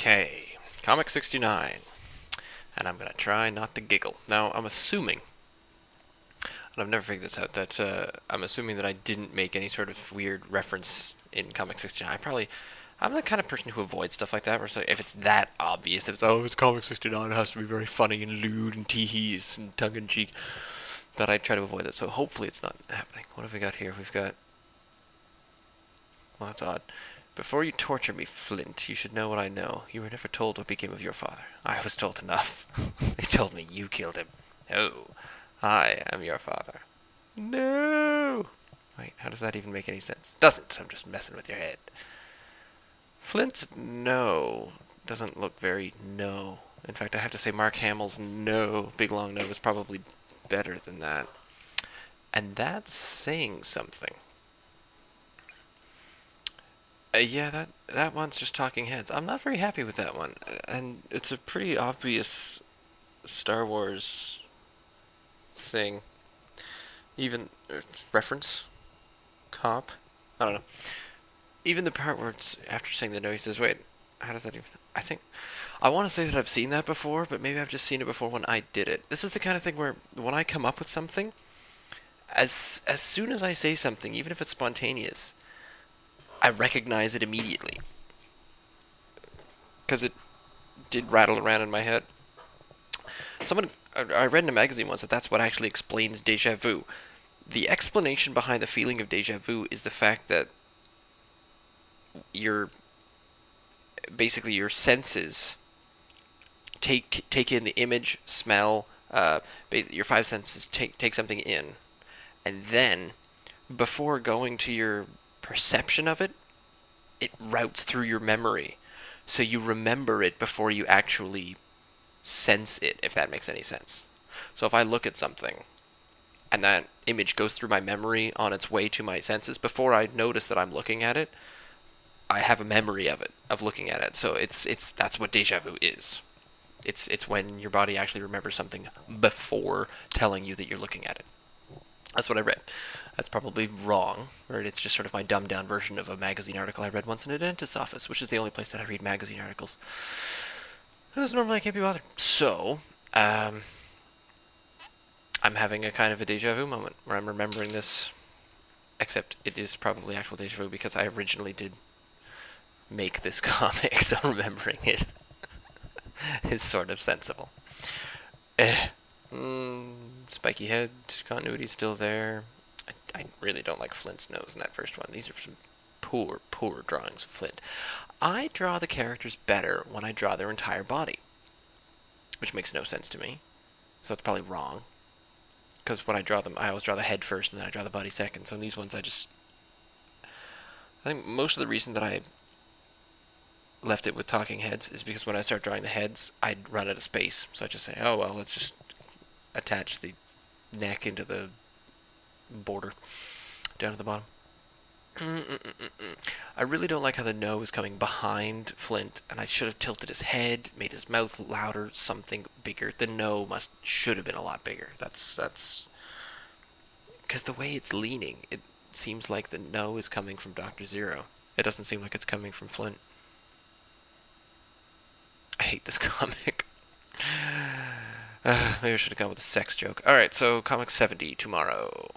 Okay, Comic 69, and I'm going to try not to giggle. Now, I'm assuming, and I've never figured this out, that I'm assuming that I didn't make any sort of weird reference in Comic 69. I'm the kind of person who avoids stuff like that, where it's like, if it's that obvious, if it's, oh, it's Comic 69, it has to be very funny and lewd and tee-hees and tongue-in-cheek, but I try to avoid it, so hopefully it's not happening. What have we got here? We've got, well, that's odd. Before you torture me, Flint, you should know what I know. You were never told what became of your father. I was told enough. They told me you killed him. No, I am your father. No! Wait, how does that even make any sense? Doesn't. I'm just messing with your head. Flint's no doesn't look very no. In fact, I have to say Mark Hamill's no, big long no, is probably better than that. And that's saying something. Yeah, that one's just talking heads. I'm not very happy with that one, and it's a pretty obvious Star Wars thing. Even reference, cop. I don't know. Even the part where it's after saying the no, he says, "Wait, how does that even?" I want to say that I've seen that before, but maybe I've just seen it before when I did it. This is the kind of thing where when I come up with something, as soon as I say something, even if it's spontaneous, I recognize it immediately. Because it did rattle around in my head. I read in a magazine once that that's what actually explains deja vu. The explanation behind the feeling of deja vu is the fact that your basically your senses take in the image, smell, your five senses take something in, and then before going to your perception of it, it routes through your memory. So you remember it before you actually sense it, if that makes any sense. So if I look at something and that image goes through my memory on its way to my senses, before I notice that I'm looking at it, I have a memory of it, of looking at it. So that's what deja vu is. It's when your body actually remembers something before telling you that you're looking at it. That's what I read. That's probably wrong, or it's just sort of my dumbed down version of a magazine article I read once in a dentist's office, which is the only place that I read magazine articles. Because normally I can't be bothered. So, I'm having a kind of a deja vu moment where I'm remembering this, except it is probably actual deja vu because I originally did make this comic, so remembering it is sort of sensible. Spiky head, continuity's still there. I really don't like Flint's nose in that first one. These are some poor drawings of Flint. I draw the characters better when I draw their entire body, which makes no sense to me. So it's probably wrong. Because when I draw them, I always draw the head first and then I draw the body second. So in these ones, I think most of the reason that I left it with talking heads is because when I start drawing the heads, I'd run out of space. So I just say, oh, well, let's just attach the neck into the border down at the bottom. I really don't like how the no is coming behind Flint, and I should have tilted his head, made his mouth louder, something bigger. The no should have been a lot bigger. That's because the way it's leaning, it seems like the no is coming from Dr. Zero. It doesn't seem like it's coming from Flint. I hate this comic. Maybe I should have gone with a sex joke. Alright, so Comic 70 tomorrow.